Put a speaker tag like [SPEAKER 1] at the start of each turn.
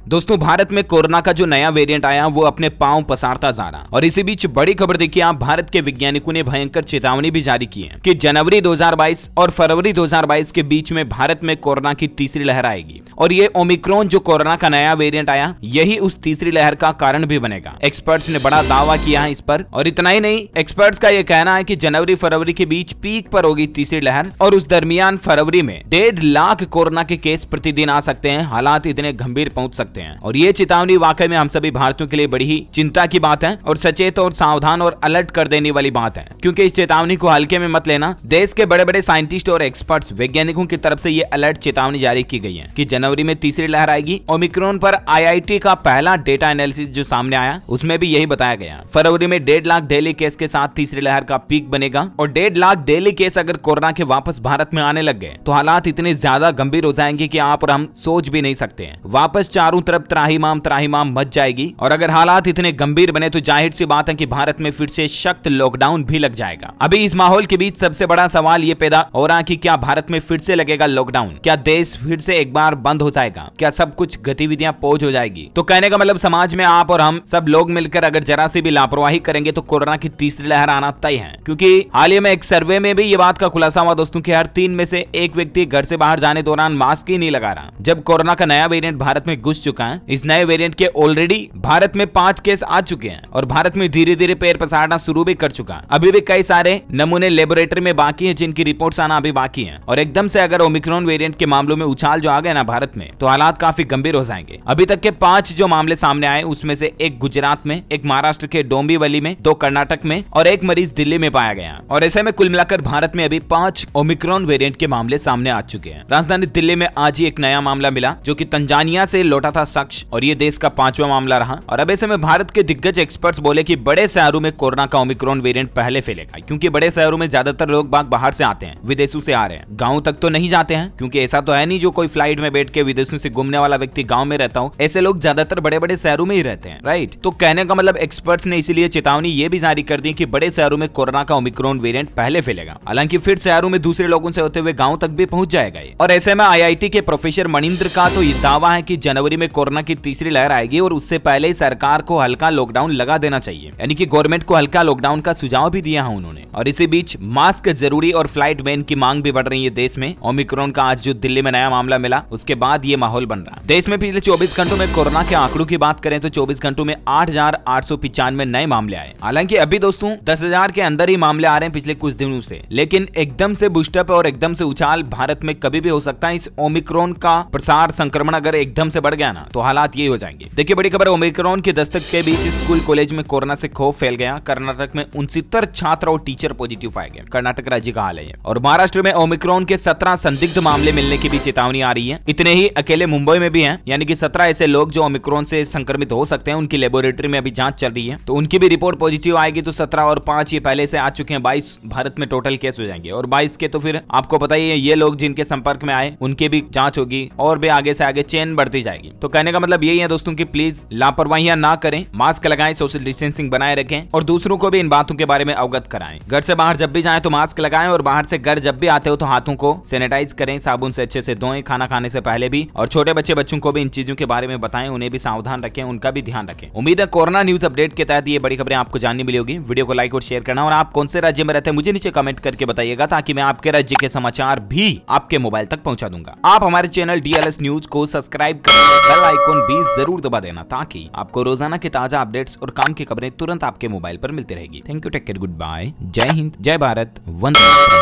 [SPEAKER 1] दोस्तों भारत में कोरोना का जो नया वेरिएंट आया वो अपने पांव पसारता जा रहा और इसी बीच बड़ी खबर देखिए आप, भारत के वैज्ञानिकों ने भयंकर चेतावनी भी जारी की है कि जनवरी 2022 और फरवरी 2022 के बीच में भारत में कोरोना की तीसरी लहर आएगी और ये ओमिक्रॉन जो कोरोना का नया वेरिएंट आया यही उस तीसरी लहर का कारण भी बनेगा। एक्सपर्ट्स ने बड़ा दावा किया है इस पर, और इतना ही नहीं, एक्सपर्ट्स का यह कहना है कि जनवरी फरवरी के बीच पीक पर होगी तीसरी लहर और उस दरमियान फरवरी में 1.5 लाख कोरोना के केस प्रतिदिन आ सकते हैं। हालात इतने गंभीर पहुंच सकते हैं और ये चेतावनी वाकई में हम सभी भारतीयों के लिए बड़ी ही चिंता की बात है और सचेत और सावधान और अलर्ट कर देने वाली बात है, क्योंकि इस चेतावनी को हल्के में मत लेना। देश के बड़े बड़े साइंटिस्ट और एक्सपर्ट्स वैज्ञानिकों की तरफ से ये अलर्ट चेतावनी जारी की गई है कि जनवरी में तीसरी लहर आएगी। ओमिक्रॉन पर IIT का पहला डेटा एनालिसिस जो सामने आया उसमें भी यही बताया गया। फरवरी में 1.5 लाख डेली केस के साथ तीसरी लहर का पीक बनेगा और 1.5 लाख डेली केस अगर कोरोना के वापस भारत में आने लग गए तो हालात इतने ज्यादा गंभीर हो जाएंगे कि आप और हम सोच भी नहीं सकते हैं। वापस चारों तरफ त्राहिमाम मच जाएगी और अगर हालात इतने गंभीर बने तो जाहिर सी बात है कि भारत में फिर से सख्त लॉकडाउन भी लग जाएगा। अभी इस माहौल के बीच सबसे बड़ा सवाल ये पैदा हो रहा है कि क्या भारत में फिर से लगेगा लॉकडाउन, क्या देश फिर से एक बार बंद हो जाएगा, क्या सब कुछ गतिविधियां पौज हो जाएगी। तो कहने का मतलब समाज में आप और हम सब लोग मिलकर अगर जरा सी भी लापरवाही करेंगे तो कोरोना की तीसरी लहर आना तय है, क्योंकि हाल ही में एक सर्वे में भी ये बात का खुलासा हुआ दोस्तों कि हर 3 में से एक व्यक्ति घर से बाहर जाने दौरान मास्क ही नहीं लगा रहा। जब कोरोना का नया वेरिएंट भारत में घुस चुका है, इस नए वेरिएंट के ऑलरेडी भारत में 5 केस आ चुके हैं और भारत में धीरे धीरे पैर पसारना शुरू भी कर चुका है। अभी भी कई सारे नमूने लेबोरेटरी में बाकी हैं जिनकी रिपोर्ट्स आना अभी बाकी है और एकदम से अगर ओमिक्रॉन वेरिएंट के मामलों में उछाल जो आ गए ना भारत में, तो हालात काफी गंभीर हो जाएंगे। अभी तक के 5 जो मामले सामने आए उसमें से एक गुजरात में, एक महाराष्ट्र के डोंबिवली में, 2 कर्नाटक में और एक मरीज दिल्ली में पाया गया। और ऐसे में कुल मिलाकर भारत में अभी 5 ओमिक्रॉन वेरिएंट के मामले सामने आ चुके हैं। राजधानी दिल्ली में आज ही एक नया मामला मिला जो कि तंजानिया से लौटा था शख्स और ये देश का 5वां मामला रहा। और अब ऐसे में भारत के दिग्गज एक्सपर्ट्स बोले कि बड़े शहरों में कोरोना का ओमिक्रॉन वेरिएंट पहले फैलेगा, क्योंकि बड़े शहरों में ज्यादातर लोग बाहर से आते हैं, विदेशों से आ रहे हैं, गाँव तक तो नहीं जाते हैं, क्योंकि ऐसा तो है नहीं जो कोई फ्लाइट में बैठ के विदेशों से घूमने वाला व्यक्ति गाँव में रहता हो। ऐसे लोग ज्यादातर बड़े बड़े शहरों में ही रहते हैं, राइट। तो कहने का मतलब एक्सपर्ट्स ने इसीलिए चेतावनी ये भी जारी कर दी कि बड़े शहरों में कोरोना का ओमिक्रॉन वेरिएंट पहले फैलेगा, हालांकि फिर शहरों में दूसरे लोगों से होते हुए गाँव तक भी पहुंच जाएगा। और ऐसे में IIT के प्रोफेसर मणिंद्र का तो ये दावा है कि जनवरी में कोरोना की तीसरी लहर आएगी और उससे पहले ही सरकार को हल्का लॉकडाउन लगा देना चाहिए, यानी कि गवर्नमेंट को हल्का लॉकडाउन का सुझाव भी दिया है उन्होंने। और इसी बीच मास्क जरूरी और फ्लाइट बैन की मांग भी बढ़ रही है देश में। ओमिक्रॉन का आज जो दिल्ली में नया मामला मिला उसके बाद ये माहौल बन रहा है। देश में पिछले 24 घंटों में कोरोना के आंकड़ों की बात करें तो 24 घंटों में 8,895 नए मामले आए। हालांकि अभी दोस्तों 10,000 के अंदर ही मामले आ रहे हैं पिछले कुछ दिनों से, लेकिन एकदम से बूस्टअप और एकदम से उछाल भारत में कभी भी हो सकता है। इस ओमिक्रॉन का प्रसार संक्रमण अगर एकदम से बढ़ गया ना तो हालात ये हो जाएंगे। देखिए बड़ी खबर, ओमिक्रॉन की दस्तक के बीच स्कूल कॉलेज में कोरोना से खौफ फैल गया। कर्नाटक में 69 छात्र और टीचर पॉजिटिव पाए गए। कर्नाटक राज्य का हाल है। और महाराष्ट्र में ओमिक्रॉन के 17 संदिग्ध मामले मिलने की भी चेतावनी आ रही है। इतने ही अकेले मुंबई में भी हैं, यानी कि 17 ऐसे लोग जो ओमिक्रॉन से संक्रमित हो सकते हैं, उनकी लेबोरेटरी में अभी जांच चल रही है, तो उनकी भी रिपोर्ट पॉजिटिव आएगी तो 17 और 5 ये पहले से आ चुके हैं, 22 भारत में टोटल केस हो जाएंगे। और 22 के तो फिर आपको पता ही है ये लोग जिनके संपर्क में आए उनके भी जांच होगी और भी आगे से आगे चेन बढ़ती जाएगी। तो कहने का मतलब यही है दोस्तों कि प्लीज लापरवाहियां ना करें, मास्क लगाएं, सोशल डिस्टेंसिंग बनाए रखें और दूसरों को भी इन बातों के बारे में अवगत कराएं। घर से बाहर जब भी जाएं तो मास्क लगाएं और बाहर से घर जब भी आते हो तो हाथों को सैनिटाइज करें, साबुन से अच्छे से धोएं, खाना खाने से पहले भी। और छोटे बच्चों को भी इन चीजों के बारे में बताएं, उन्हें भी सावधान रखें, उनका भी ध्यान रखें। उम्मीद है कोरोना न्यूज अपडेट के तहत ये बड़ी खबरें आपको जानने मिली होगी। वीडियो को लाइक और शेयर करना और आप कौन से राज्य में रहते हैं मुझे नीचे कमेंट करके बताइएगा, ताकि मैं आपके राज्य के समाचार भी आपके मोबाइल तक पहुंचा दूंगा। आप हमारे चैनल DLS न्यूज को सब्सक्राइब कर बेल आइकन भी जरूर दबा देना, ताकि आपको रोजाना के ताजा अपडेट्स और काम की खबरें तुरंत आपके मोबाइल पर मिलती रहेगी। Thank you, take care, good bye, जय हिंद, जय भारत, वंदे मातरम।